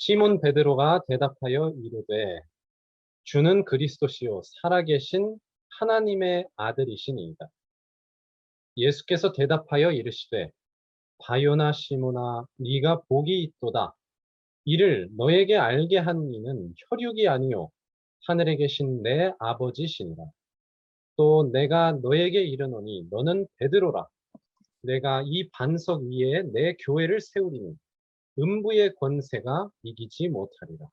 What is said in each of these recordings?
시몬 베드로가 대답하여 이르되 주는 그리스도시요 살아계신 하나님의 아들이시니이다. 예수께서 대답하여 이르시되 바요나 시몬아 네가 복이 있도다. 이를 너에게 알게 한 이는 혈육이 아니요 하늘에 계신 내 아버지시니라. 또 내가 너에게 이르노니 너는 베드로라. 내가 이 반석 위에 내 교회를 세우리니 음부의 권세가 이기지 못하리라.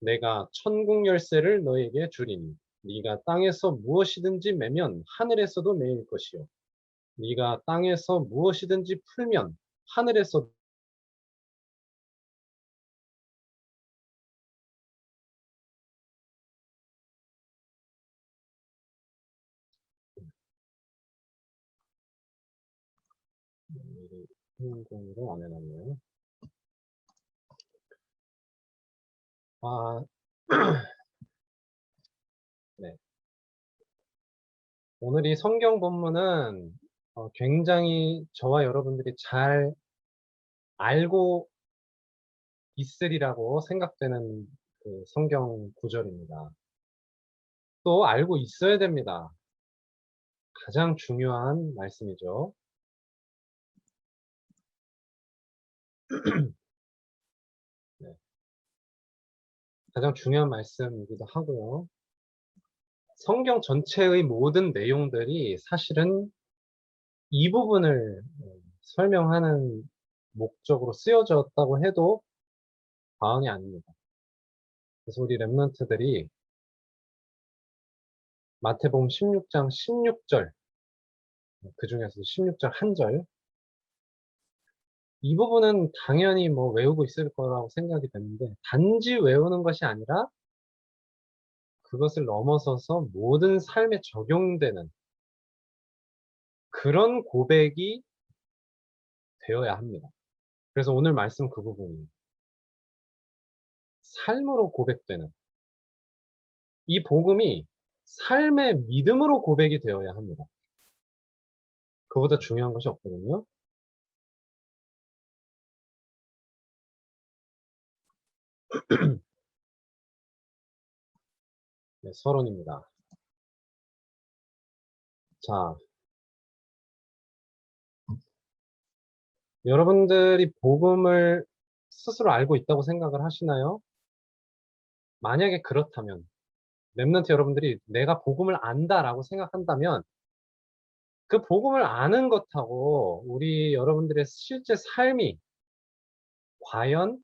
내가 천국 열쇠를 너에게 주리니 네가 땅에서 무엇이든지 매면 하늘에서도 매일 것이요 네가 땅에서 무엇이든지 풀면 하늘에서 성공으로 안 해놨네요. 아, 네. 오늘 이 성경 본문은 굉장히 저와 여러분들이 잘 알고 있으리라고 생각되는 그 성경 구절입니다. 또 알고 있어야 됩니다. 가장 중요한 말씀이죠. 네. 가장 중요한 말씀이기도 하고요. 성경 전체의 모든 내용들이 사실은 이 부분을 설명하는 목적으로 쓰여졌다고 해도 과언이 아닙니다. 그래서 우리 랩런트들이 마태복음 16장 16절, 그 중에서 16절 한 절, 이 부분은 당연히 뭐 외우고 있을 거라고 생각이 되는데, 단지 외우는 것이 아니라 그것을 넘어서서 모든 삶에 적용되는 그런 고백이 되어야 합니다. 그래서 오늘 말씀 그 부분이에요. 삶으로 고백되는 이 복음이 삶의 믿음으로 고백이 되어야 합니다. 그보다 중요한 것이 없거든요. 네, 서론입니다. 자, 여러분들이 복음을 스스로 알고 있다고 생각을 하시나요? 만약에 그렇다면, 랩런트 여러분들이 내가 복음을 안다라고 생각한다면, 그 복음을 아는 것하고 우리 여러분들의 실제 삶이 과연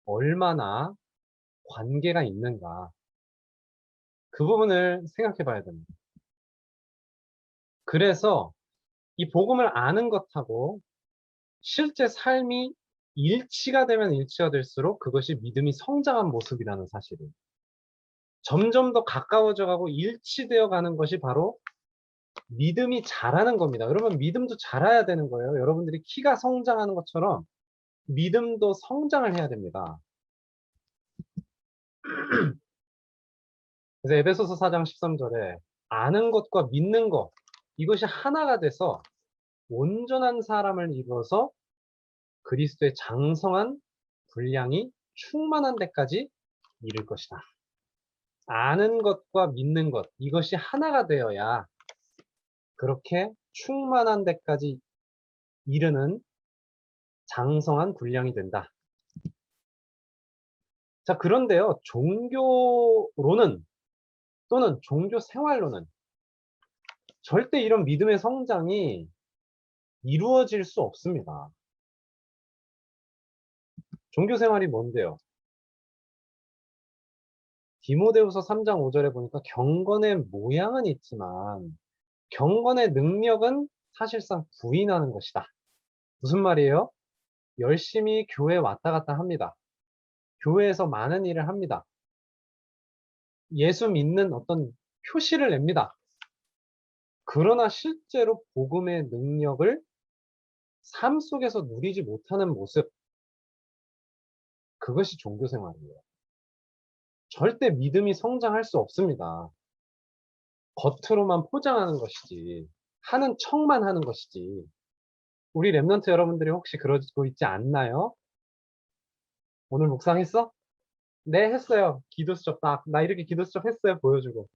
얼마나 관계가 있는가, 그 부분을 생각해 봐야 됩니다. 그래서 이 복음을 아는 것하고 실제 삶이 일치가 되면 일치가 될수록 그것이 믿음이 성장한 모습이라는 사실을 점점 더 가까워져 가고 일치되어 가는 것이 바로 믿음이 자라는 겁니다. 여러분, 믿음도 자라야 되는 거예요. 여러분들이 키가 성장하는 것처럼 믿음도 성장을 해야 됩니다. 그래서 에베소서 4장 13절에 아는 것과 믿는 것, 이것이 하나가 돼서 온전한 사람을 이루어서 그리스도의 장성한 분량이 충만한 데까지 이를 것이다. 아는 것과 믿는 것, 이것이 하나가 되어야 그렇게 충만한 데까지 이르는 장성한 분량이 된다. 자, 그런데요, 종교로는 또는 종교 생활로는 절대 이런 믿음의 성장이 이루어질 수 없습니다. 종교 생활이 뭔데요? 디모데후서 3장 5절에 보니까 경건의 모양은 있지만 경건의 능력은 사실상 부인하는 것이다. 무슨 말이에요? 열심히 교회 왔다 갔다 합니다. 교회에서 많은 일을 합니다. 예수 믿는 어떤 표시를 냅니다. 그러나 실제로 복음의 능력을 삶 속에서 누리지 못하는 모습, 그것이 종교 생활이에요. 절대 믿음이 성장할 수 없습니다. 겉으로만 포장하는 것이지, 하는 척만 하는 것이지. 우리 랩런트 여러분들이 혹시 그러고 있지 않나요? 오늘 묵상했어? 네, 했어요. 기도 수첩 딱. 나 이렇게 기도 수첩 했어요. 보여주고.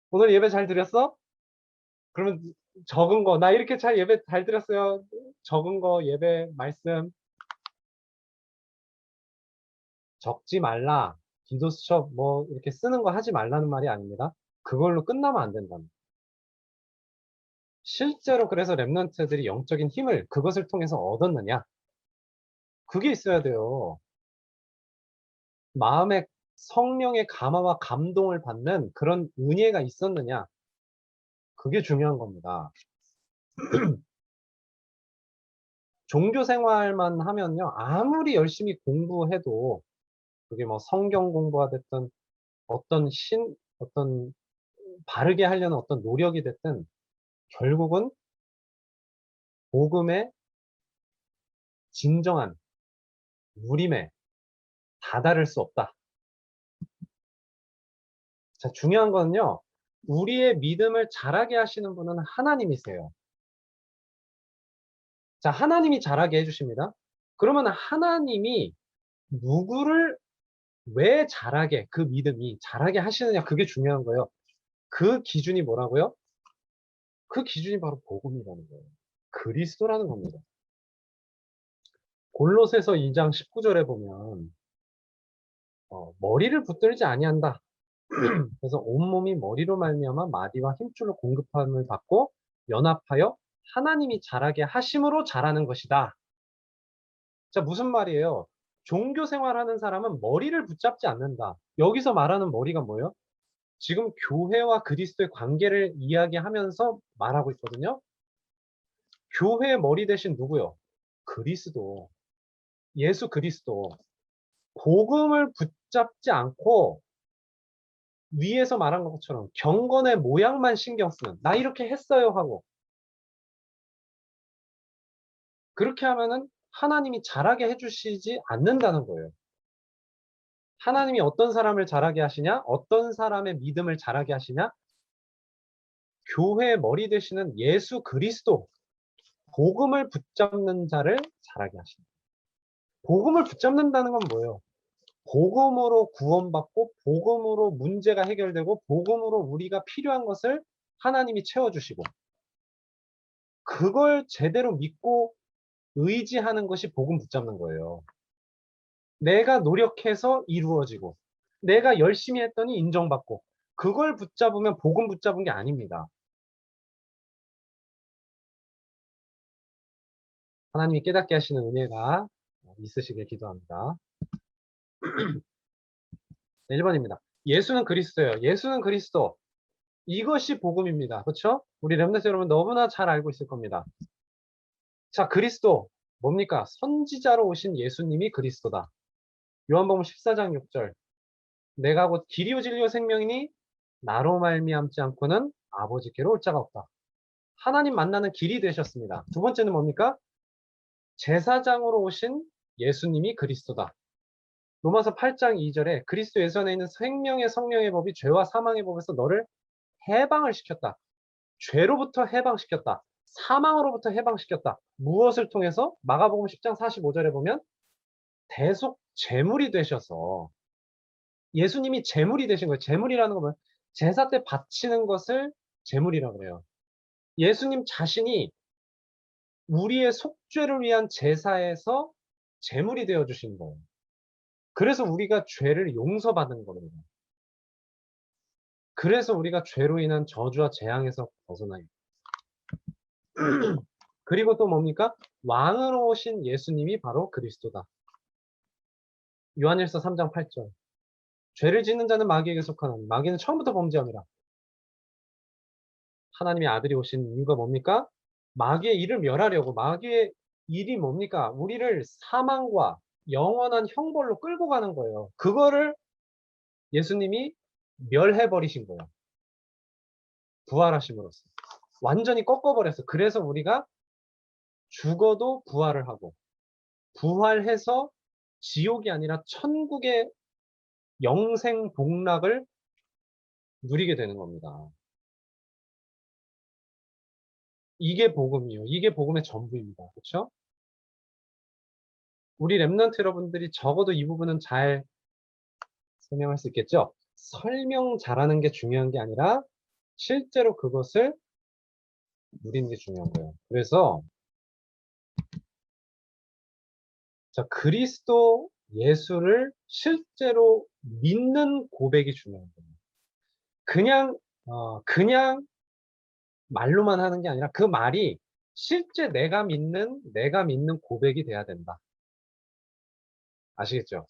오늘 예배 잘 드렸어? 그러면 적은 거. 나 이렇게 잘 예배 잘 드렸어요. 적은 거, 예배, 말씀. 적지 말라. 기도 수첩 뭐 이렇게 쓰는 거 하지 말라는 말이 아닙니다. 그걸로 끝나면 안 된답니다. 실제로 그래서 렘넌트들이 영적인 힘을 그것을 통해서 얻었느냐? 그게 있어야 돼요. 마음에 성령의 감화와 감동을 받는 그런 은혜가 있었느냐? 그게 중요한 겁니다. 종교 생활만 하면요. 아무리 열심히 공부해도 그게 뭐 성경 공부가 됐든 어떤 바르게 하려는 어떤 노력이 됐든 결국은 복음의 진정한 누림에 다다를 수 없다. 자, 중요한 거는요. 우리의 믿음을 자라게 하시는 분은 하나님이세요. 자, 하나님이 자라게 해주십니다. 그러면 하나님이 누구를 왜 자라게, 그 믿음이 자라게 하시느냐, 그게 중요한 거예요. 그 기준이 뭐라고요? 그 기준이 바로 복음이라는 거예요. 그리스도라는 겁니다. 골로새서 2장 19절에 보면 머리를 붙들지 아니한다. 그래서 온몸이 머리로 말미암아 마디와 힘줄로 공급함을 받고 연합하여 하나님이 자라게 하심으로 자라는 것이다. 자, 무슨 말이에요? 종교 생활하는 사람은 머리를 붙잡지 않는다. 여기서 말하는 머리가 뭐예요? 지금 교회와 그리스도의 관계를 이야기하면서 말하고 있거든요. 교회의 머리 대신 누구요? 그리스도. 예수 그리스도. 복음을 붙잡지 않고 위에서 말한 것처럼 경건의 모양만 신경 쓰는, 나 이렇게 했어요 하고, 그렇게 하면은 하나님이 자라게 해주시지 않는다는 거예요. 하나님이 어떤 사람을 자라게 하시냐? 어떤 사람의 믿음을 자라게 하시냐? 교회의 머리 되시는 예수 그리스도, 복음을 붙잡는 자를 자라게 하신다. 복음을 붙잡는다는 건 뭐예요? 복음으로 구원받고 복음으로 문제가 해결되고 복음으로 우리가 필요한 것을 하나님이 채워주시고 그걸 제대로 믿고 의지하는 것이 복음 붙잡는 거예요. 내가 노력해서 이루어지고 내가 열심히 했더니 인정받고 그걸 붙잡으면 복음 붙잡은 게 아닙니다. 하나님이 깨닫게 하시는 은혜가 있으시길 기도합니다. 1번입니다. 예수는 그리스도예요. 예수는 그리스도. 이것이 복음입니다. 그렇죠? 우리 렘넌트 여러분 너무나 잘 알고 있을 겁니다. 자, 그리스도 뭡니까? 선지자로 오신 예수님이 그리스도다. 요한복음 14장 6절. 내가 곧 길이요 진리요 생명이니 나로 말미암지 않고는 아버지께로 올 자가 없다. 하나님 만나는 길이 되셨습니다. 두 번째는 뭡니까? 제사장으로 오신 예수님이 그리스도다. 로마서 8장 2절에 그리스도 예수 안에 있는 생명의 성령의 법이 죄와 사망의 법에서 너를 해방을 시켰다. 죄로부터 해방시켰다. 사망으로부터 해방시켰다. 무엇을 통해서? 마가복음 10장 45절에 보면 대속 제물이 되셔서 예수님이 제물이 되신 거예요. 제물이라는 건 뭐예요? 제사 때 바치는 것을 제물이라고 그래요. 예수님 자신이 우리의 속죄를 위한 제사에서 제물이 되어 주신 거예요. 그래서 우리가 죄를 용서받는 겁니다. 그래서 우리가 죄로 인한 저주와 재앙에서 벗어나요. 그리고 또 뭡니까? 왕으로 오신 예수님이 바로 그리스도다. 요한일서 3장 8절. 죄를 짓는 자는 마귀에게 속하는 마귀는 처음부터 범죄함이라. 하나님의 아들이 오신 이유가 뭡니까? 마귀의 일을 멸하려고. 마귀의 일이 뭡니까? 우리를 사망과 영원한 형벌로 끌고 가는 거예요. 그거를 예수님이 멸해버리신 거예요. 부활하심으로써. 완전히 꺾어버렸어. 그래서 우리가 죽어도 부활을 하고 부활해서 지옥이 아니라 천국의 영생 복락을 누리게 되는 겁니다. 이게 복음이에요. 이게 복음의 전부입니다. 그렇죠? 우리 랩런트 여러분들이 적어도 이 부분은 잘 설명할 수 있겠죠? 설명 잘하는 게 중요한 게 아니라 실제로 그것을 누리는 게 중요한 거예요. 그래서 자, 그리스도 예수를 실제로 믿는 고백이 중요한 거예요. 그냥 말로만 하는 게 아니라 그 말이 실제 내가 믿는 고백이 돼야 된다. 아시겠죠?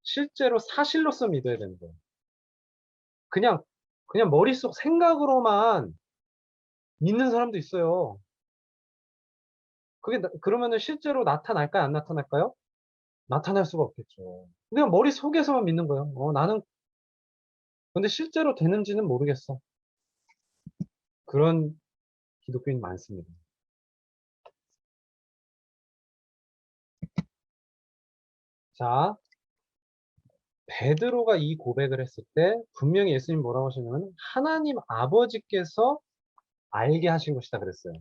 실제로 사실로서 믿어야 되는 거예요. 그냥, 그냥 머릿속 생각으로만 믿는 사람도 있어요. 그러면은 실제로 나타날까요? 안 나타날까요? 나타날 수가 없겠죠. 그냥 머릿속에서만 믿는 거예요. 근데 실제로 되는지는 모르겠어. 그런 기독교인 많습니다. 자, 베드로가 이 고백을 했을 때 분명히 예수님 뭐라고 하시냐면 하나님 아버지께서 알게 하신 것이다 그랬어요.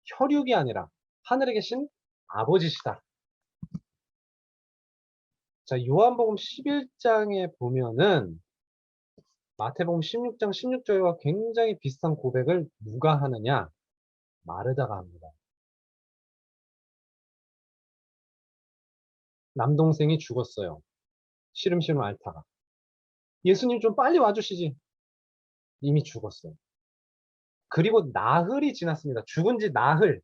혈육이 아니라 하늘에 계신 아버지시다. 자, 요한복음 11장에 보면은 마태복음 16장 16절과 굉장히 비슷한 고백을 누가 하느냐? 마르다가 합니다. 남동생이 죽었어요. 시름시름 앓다가. 예수님 좀 빨리 와주시지. 이미 죽었어요. 그리고 나흘이 지났습니다. 죽은 지 나흘.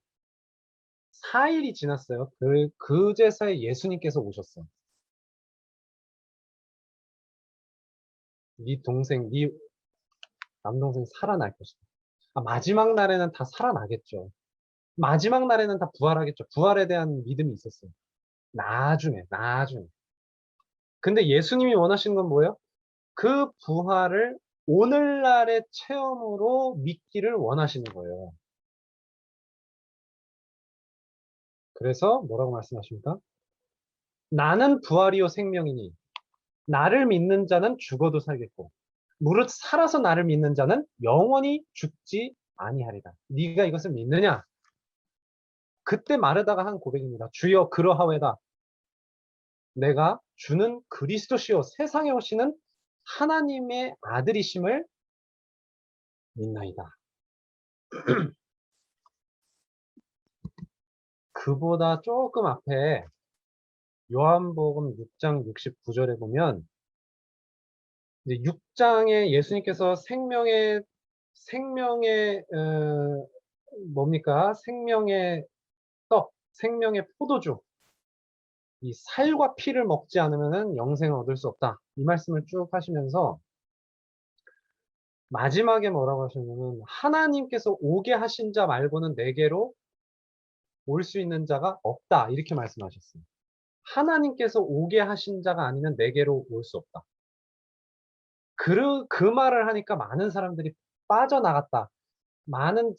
4일이 지났어요. 그제서야 예수님께서 오셨어요. 네 남동생 살아날 것이다. 마지막 날에는 다 살아나겠죠. 마지막 날에는 다 부활하겠죠. 부활에 대한 믿음이 있었어요. 나중에. 근데 예수님이 원하시는 건 뭐예요? 그 부활을 오늘날의 체험으로 믿기를 원하시는 거예요. 그래서 뭐라고 말씀하십니까? 나는 부활이요 생명이니 나를 믿는 자는 죽어도 살겠고 무릇 살아서 나를 믿는 자는 영원히 죽지 아니하리라. 네가 이것을 믿느냐? 그때 마르다가 한 고백입니다. 주여 그러하외다. 내가 주는 그리스도시요 세상에 오시는 하나님의 아들이심을 믿나이다. 그보다 조금 앞에 요한복음 6장 69절에 보면 이제 6장에 예수님께서 생명의 뭡니까? 생명의 떡, 생명의 포도주, 이 살과 피를 먹지 않으면은 영생을 얻을 수 없다. 이 말씀을 쭉 하시면서 마지막에 뭐라고 하셨냐면 하나님께서 오게 하신 자 말고는 내게로 올 수 있는 자가 없다. 이렇게 말씀하셨어요. 하나님께서 오게 하신 자가 아니면 내게로 올 수 없다. 그 말을 하니까 많은 사람들이 빠져나갔다. 많은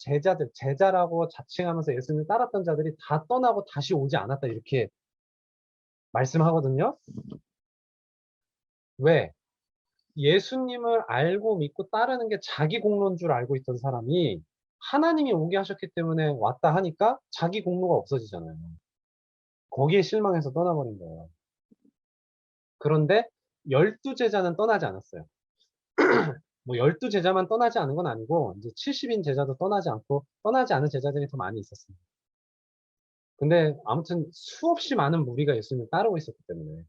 제자라고 자칭하면서 예수님을 따랐던 자들이 다 떠나고 다시 오지 않았다. 이렇게 말씀하거든요. 왜? 예수님을 알고 믿고 따르는 게 자기 공로인 줄 알고 있던 사람이 하나님이 오게 하셨기 때문에 왔다 하니까 자기 공로가 없어지잖아요. 거기에 실망해서 떠나버린 거예요. 그런데 12제자는 떠나지 않았어요. 뭐 12제자만 떠나지 않은 건 아니고 이제 70인 제자도 떠나지 않고 떠나지 않은 제자들이 더 많이 있었습니다. 근데 아무튼 수없이 많은 무리가 예수님을 따르고 있었기 때문에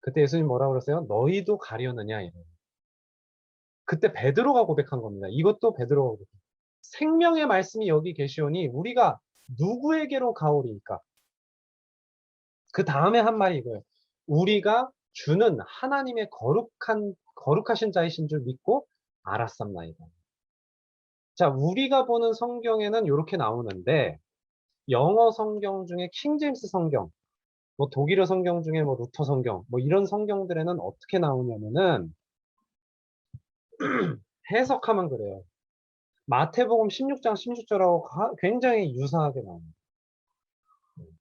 그때 예수님 뭐라고 그러세요? 너희도 가려느냐 이래요. 그때 베드로가 고백한 겁니다. 이것도 베드로가 고백. 생명의 말씀이 여기 계시오니 우리가 누구에게로 가오리이까? 그 다음에 한 말이 이거예요. 우리가 주는 하나님의 거룩하신 자이신 줄 믿고 알았삼나이다. 자, 우리가 보는 성경에는 이렇게 나오는데 영어 성경 중에 킹제임스 성경, 뭐 독일어 성경 중에 뭐 루터 성경, 뭐 이런 성경들에는 어떻게 나오냐면은 해석하면 그래요. 마태복음 16장 16절하고 굉장히 유사하게 나옵니다.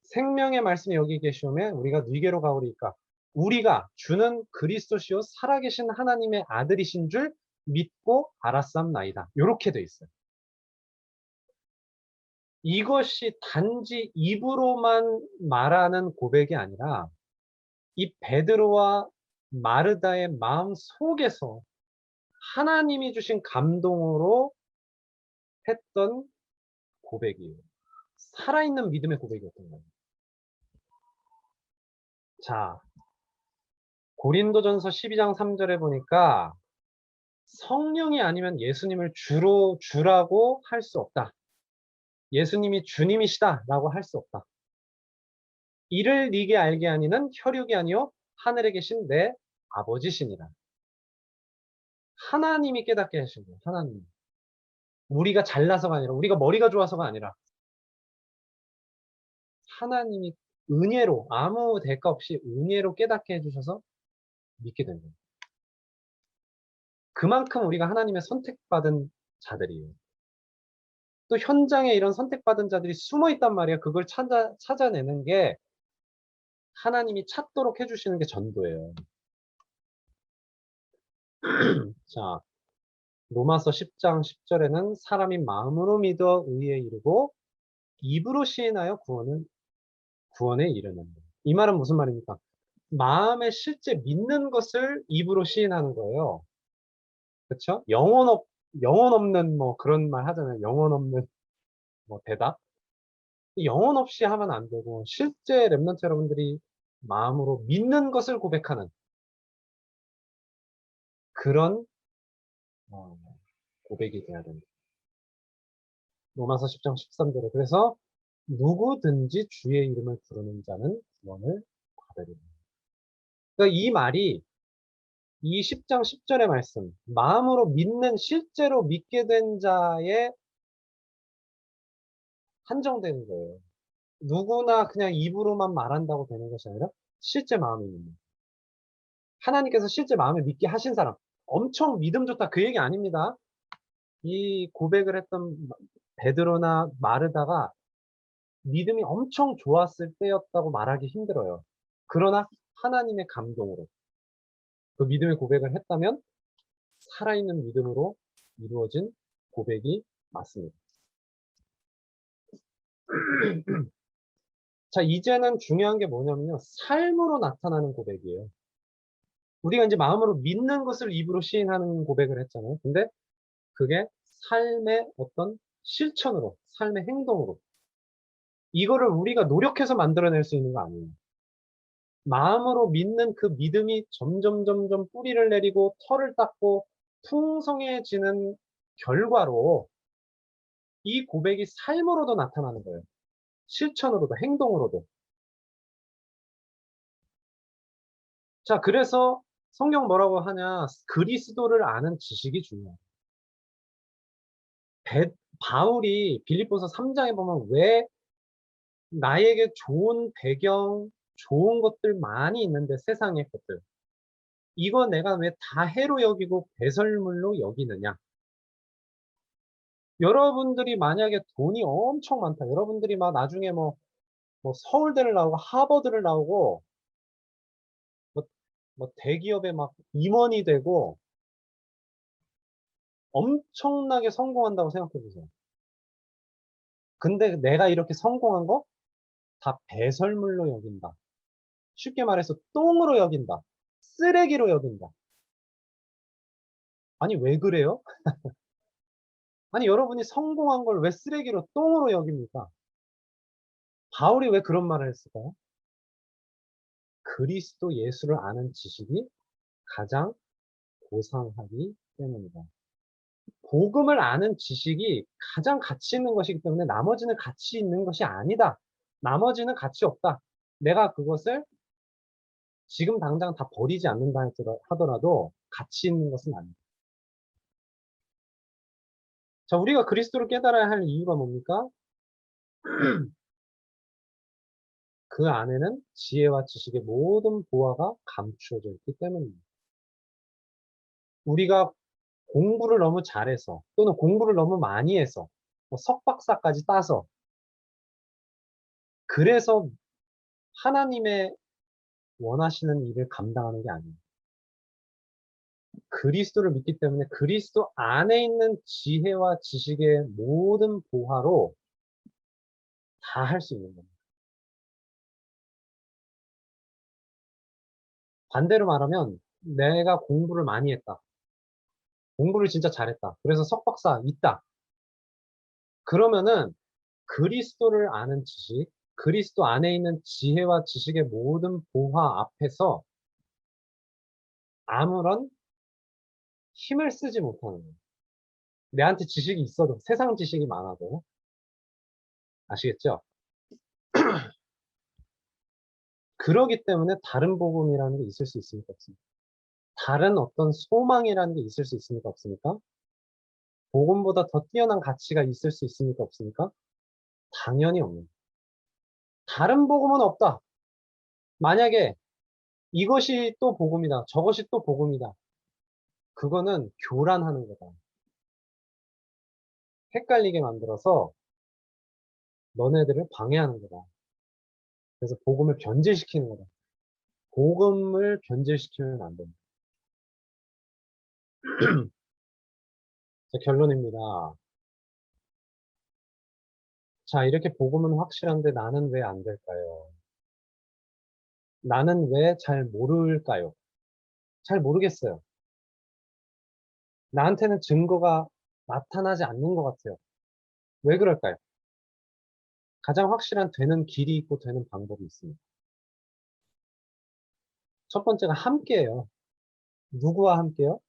생명의 말씀이 여기 계시오면 우리가 누게로 가오리까? 우리가 주는 그리스도시요 살아계신 하나님의 아들이신 줄 믿고 알았삼나이다. 이렇게 돼 있어요. 이것이 단지 입으로만 말하는 고백이 아니라 이 베드로와 마르다의 마음 속에서 하나님이 주신 감동으로 했던 고백이에요. 살아있는 믿음의 고백이었던 거예요. 자, 고린도전서 12장 3절에 보니까 성령이 아니면 예수님을 주라고 할 수 없다. 예수님이 주님이시다라고 할 수 없다. 이를 네게 알게 하니는 혈육이 아니요 하늘에 계신 내 아버지시니라. 하나님이 깨닫게 하신 거예요. 하나님. 우리가 잘나서가 아니라, 우리가 머리가 좋아서가 아니라 하나님이 은혜로, 아무 대가 없이 은혜로 깨닫게 해주셔서 믿게 된 거예요. 그만큼 우리가 하나님의 선택받은 자들이에요. 또 현장에 이런 선택받은 자들이 숨어 있단 말이에요. 그걸 찾아내는 게 하나님이 찾도록 해주시는 게 전도예요. 자, 로마서 10장 10절에는 사람이 마음으로 믿어 의에 이르고 입으로 시인하여 구원에 이르는. 이 말은 무슨 말입니까? 마음에 실제 믿는 것을 입으로 시인하는 거예요. 그렇죠? 영혼 없는 뭐 그런 말 하잖아요. 영혼 없는 뭐 대답. 영혼 없이 하면 안 되고 실제 랩런트 여러분들이 마음으로 믿는 것을 고백하는 그런 고백이 돼야 됩니다. 로마서 10장 13절에 그래서 누구든지 주의 이름을 부르는 자는 구원을 받으리라. 그러니까 이 말이 이 10장 10절의 말씀, 마음으로 믿는 실제로 믿게 된 자에 한정되는 거예요. 누구나 그냥 입으로만 말한다고 되는 것이 아니라 실제 마음이 믿는. 하나님께서 실제 마음을 믿게 하신 사람, 엄청 믿음 좋다 그 얘기 아닙니다. 이 고백을 했던 베드로나 마르다가 믿음이 엄청 좋았을 때였다고 말하기 힘들어요. 그러나 하나님의 감동으로 그 믿음의 고백을 했다면 살아있는 믿음으로 이루어진 고백이 맞습니다. 자, 이제는 중요한 게 뭐냐면요. 삶으로 나타나는 고백이에요. 우리가 이제 마음으로 믿는 것을 입으로 시인하는 고백을 했잖아요. 근데 그게 삶의 어떤 실천으로, 삶의 행동으로. 이거를 우리가 노력해서 만들어낼 수 있는 거 아니에요. 마음으로 믿는 그 믿음이 점점 뿌리를 내리고 털을 닦고 풍성해지는 결과로 이 고백이 삶으로도 나타나는 거예요. 실천으로도, 행동으로도. 자, 그래서 성경 뭐라고 하냐. 그리스도를 아는 지식이 중요해요. 바울이 빌립보서 3장에 보면 왜 나에게 좋은 배경, 좋은 것들 많이 있는데 세상의 것들. 이거 내가 왜 다 해로 여기고 배설물로 여기느냐. 여러분들이 만약에 돈이 엄청 많다. 여러분들이 막 나중에 뭐 서울대를 나오고 하버드를 나오고 뭐, 뭐 대기업에 막 임원이 되고 엄청나게 성공한다고 생각해 보세요. 근데 내가 이렇게 성공한 거 다 배설물로 여긴다. 쉽게 말해서 똥으로 여긴다. 쓰레기로 여긴다. 아니 왜 그래요? 아니 여러분이 성공한 걸 왜 쓰레기로 똥으로 여깁니까? 바울이 왜 그런 말을 했을까요? 그리스도 예수를 아는 지식이 가장 고상하기 때문이다. 복음을 아는 지식이 가장 가치 있는 것이기 때문에 나머지는 가치 있는 것이 아니다. 나머지는 가치 없다. 내가 그것을 지금 당장 다 버리지 않는다 하더라도 가치 있는 것은 아니다. 자, 우리가 그리스도를 깨달아야 할 이유가 뭡니까? 그 안에는 지혜와 지식의 모든 보화가 감추어져 있기 때문입니다. 우리가 공부를 너무 잘해서 또는 공부를 너무 많이 해서 뭐 석박사까지 따서 그래서 하나님의 원하시는 일을 감당하는 게 아니에요. 그리스도를 믿기 때문에 그리스도 안에 있는 지혜와 지식의 모든 보화로 다 할 수 있는 겁니다. 반대로 말하면 내가 공부를 많이 했다. 공부를 진짜 잘했다. 그래서 석박사 있다. 그러면은 그리스도를 아는 지식, 그리스도 안에 있는 지혜와 지식의 모든 보화 앞에서 아무런 힘을 쓰지 못하는 거예요. 내한테 지식이 있어도, 세상 지식이 많아도. 아시겠죠? 그러기 때문에 다른 복음이라는 게 있을 수 있습니까? 없습니까? 다른 어떤 소망이라는 게 있을 수 있습니까? 없습니까? 복음보다 더 뛰어난 가치가 있을 수 있습니까? 없습니까? 당연히 없는. 다른 복음은 없다. 만약에 이것이 또 복음이다. 저것이 또 복음이다. 그거는 교란하는 거다. 헷갈리게 만들어서 너네들을 방해하는 거다. 그래서 복음을 변질시키는 거다. 복음을 변질시키면 안 됩니다. 자, 결론입니다. 자, 이렇게 복음은 확실한데 나는 왜 안 될까요? 나는 왜 잘 모를까요? 잘 모르겠어요. 나한테는 증거가 나타나지 않는 것 같아요. 왜 그럴까요? 가장 확실한 되는 길이 있고 되는 방법이 있습니다. 첫 번째가 함께예요. 누구와 함께요?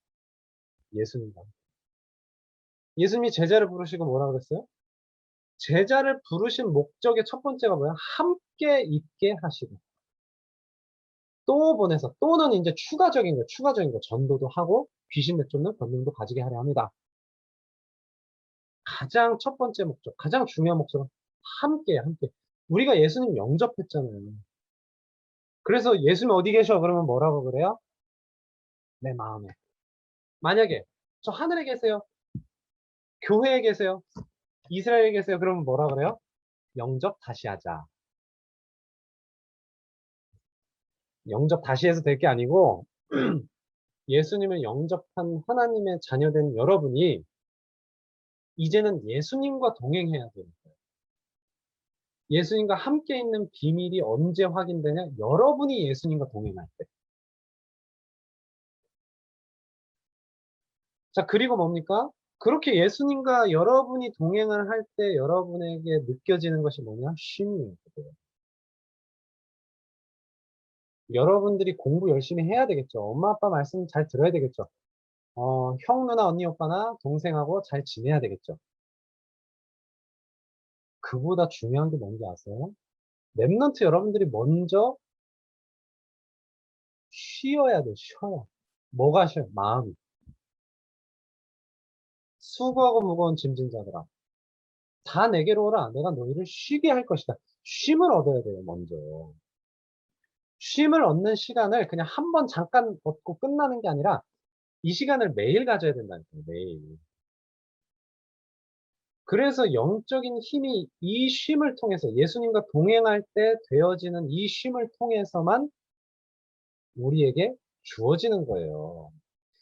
예수님과. 예수님이 제자를 부르시고 뭐라 그랬어요? 제자를 부르신 목적의 첫 번째가 뭐야? 함께 있게 하시고. 또 보내서, 또는 이제 추가적인 거, 전도도 하고, 귀신 내쫓는 권능도 가지게 하려 합니다. 가장 첫 번째 목적, 가장 중요한 목적은 함께. 우리가 예수님 영접했잖아요. 그래서 예수님 어디 계셔? 그러면 뭐라고 그래요? 내 마음에. 만약에 저 하늘에 계세요. 교회에 계세요. 이스라엘에 계세요. 그러면 뭐라 그래요? 영접 다시 하자. 영접 다시 해서 될 게 아니고 예수님을 영접한 하나님의 자녀된 여러분이 이제는 예수님과 동행해야 돼요. 예수님과 함께 있는 비밀이 언제 확인되냐? 여러분이 예수님과 동행할 때. 자, 그리고 뭡니까? 그렇게 예수님과 여러분이 동행을 할 때 여러분에게 느껴지는 것이 뭐냐? 쉼이에요. 여러분들이 공부 열심히 해야 되겠죠. 엄마, 아빠 말씀 잘 들어야 되겠죠. 형, 누나, 언니, 오빠나 동생하고 잘 지내야 되겠죠. 그보다 중요한 게 뭔지 아세요? 랩런트 여러분들이 먼저 쉬어야 돼, 쉬어야. 뭐가 쉬어? 마음이. 수고하고 무거운 짐진 자들아. 다 내게로 오라. 내가 너희를 쉬게 할 것이다. 쉼을 얻어야 돼요, 먼저. 쉼을 얻는 시간을 그냥 한 번 잠깐 얻고 끝나는 게 아니라 이 시간을 매일 가져야 된다니까요, 매일. 그래서 영적인 힘이 이 쉼을 통해서 예수님과 동행할 때 되어지는 이 쉼을 통해서만 우리에게 주어지는 거예요.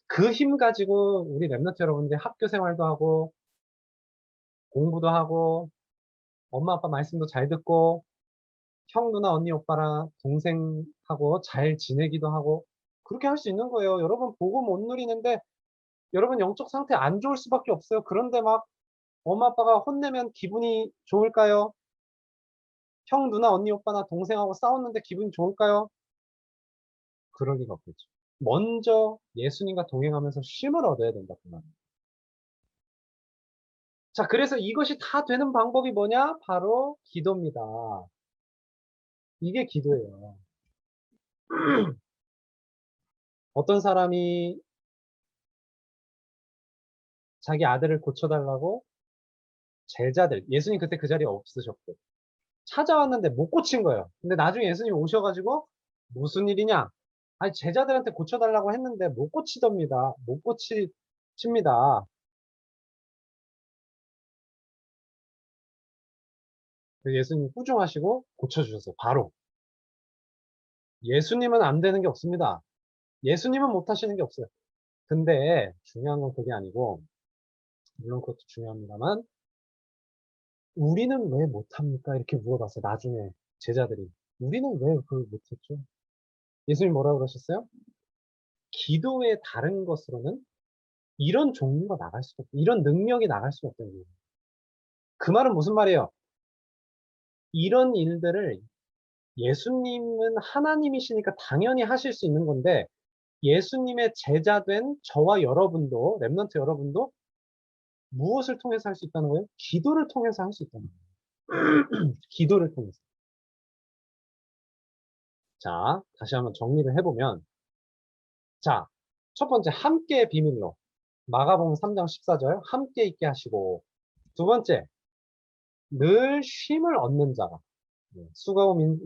그 힘 가지고 우리 랩런트 여러분들이 학교 생활도 하고 공부도 하고 엄마 아빠 말씀도 잘 듣고 형 누나 언니 오빠랑 동생하고 잘 지내기도 하고 그렇게 할 수 있는 거예요. 여러분 복음 못 누리는데 여러분 영적 상태 안 좋을 수밖에 없어요. 그런데 막 엄마 아빠가 혼내면 기분이 좋을까요? 형 누나 언니 오빠나 동생하고 싸웠는데 기분이 좋을까요? 그럴 리가 없겠죠. 먼저 예수님과 동행하면서 쉼을 얻어야 된다 그 말이에요. 자, 그래서 이것이 다 되는 방법이 뭐냐? 바로 기도입니다. 이게 기도예요. 어떤 사람이 자기 아들을 고쳐달라고 제자들, 예수님 그때 그 자리에 없으셨고, 찾아왔는데 못 고친 거예요. 근데 나중에 예수님 오셔가지고, 무슨 일이냐? 아니, 제자들한테 고쳐달라고 했는데 못 고치답니다. 못 고치십니다. 그래서 예수님 꾸중하시고 고쳐주셨어요. 바로. 예수님은 안 되는 게 없습니다. 예수님은 못 하시는 게 없어요. 근데 중요한 건 그게 아니고, 물론 그것도 중요합니다만, 우리는 왜 못합니까? 이렇게 물어봤어요. 나중에 제자들이. 우리는 왜 그걸 못했죠? 예수님 뭐라고 그러셨어요? 기도의 다른 것으로는 이런 종류가 나갈 수가 없다. 이런 능력이 나갈 수가 없다는 거예요. 그 말은 무슨 말이에요? 이런 일들을 예수님은 하나님이시니까 당연히 하실 수 있는 건데 예수님의 제자된 저와 여러분도 렘넌트 여러분도 무엇을 통해서 할 수 있다는 거예요? 기도를 통해서 할 수 있다는 거예요. 기도를 통해서. 자, 다시 한번 정리를 해보면 자, 첫 번째 함께의 비밀로 마가복음 3장 14절 함께 있게 하시고 두 번째 늘 쉼을 얻는 자가 수고하고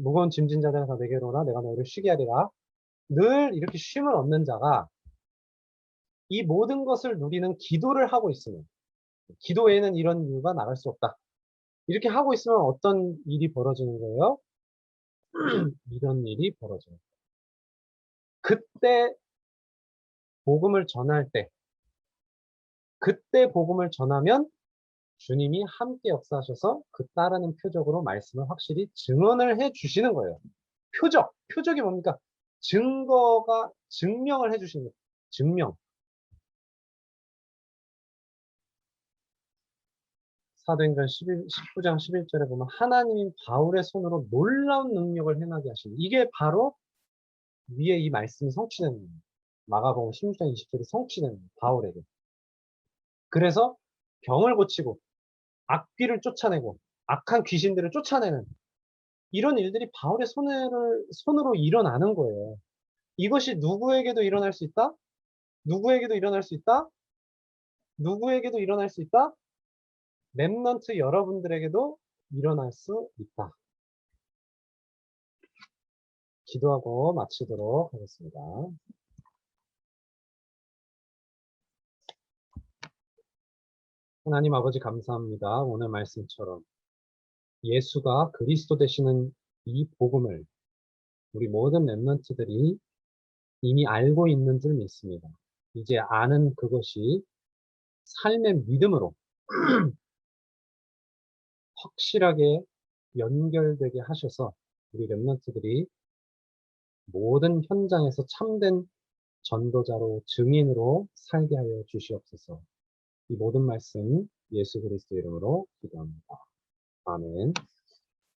무거운 짐진 자들아 다 내게로 오라 내가 너희를 쉬게 하리라 늘 이렇게 쉼을 얻는 자가 이 모든 것을 누리는 기도를 하고 있으면 기도 외에는 이런 이유가 나갈 수 없다. 이렇게 하고 있으면 어떤 일이 벌어지는 거예요? 이런 일이 벌어져요. 그때 복음을 전할 때, 그때 복음을 전하면 주님이 함께 역사하셔서 그 따르는 표적으로 말씀을 확실히 증언을 해 주시는 거예요. 표적이 뭡니까? 증명을 해 주시는 거예요. 증명. 사도행전 19장 11절에 보면 하나님이 바울의 손으로 놀라운 능력을 행하게 하시는 이게 바로 위에 이 말씀이 성취되는 거예요. 마가복음 16장 20절이 성취되는 거예요. 바울에게. 그래서 병을 고치고 악귀를 쫓아내고 악한 귀신들을 쫓아내는 이런 일들이 바울의 손으로 일어나는 거예요. 이것이 누구에게도 일어날 수 있다? 누구에게도 일어날 수 있다? 누구에게도 일어날 수 있다? 렘넌트 여러분들에게도 일어날 수 있다. 기도하고 마치도록 하겠습니다. 하나님 아버지 감사합니다. 오늘 말씀처럼 예수가 그리스도 되시는 이 복음을 우리 모든 렘넌트들이 이미 알고 있는 줄 믿습니다. 이제 아는 그것이 삶의 믿음으로 확실하게 연결되게 하셔서 우리 렘넌트들이 모든 현장에서 참된 전도자로 증인으로 살게 하여 주시옵소서. 이 모든 말씀 예수 그리스도 이름으로 기도합니다. 아멘.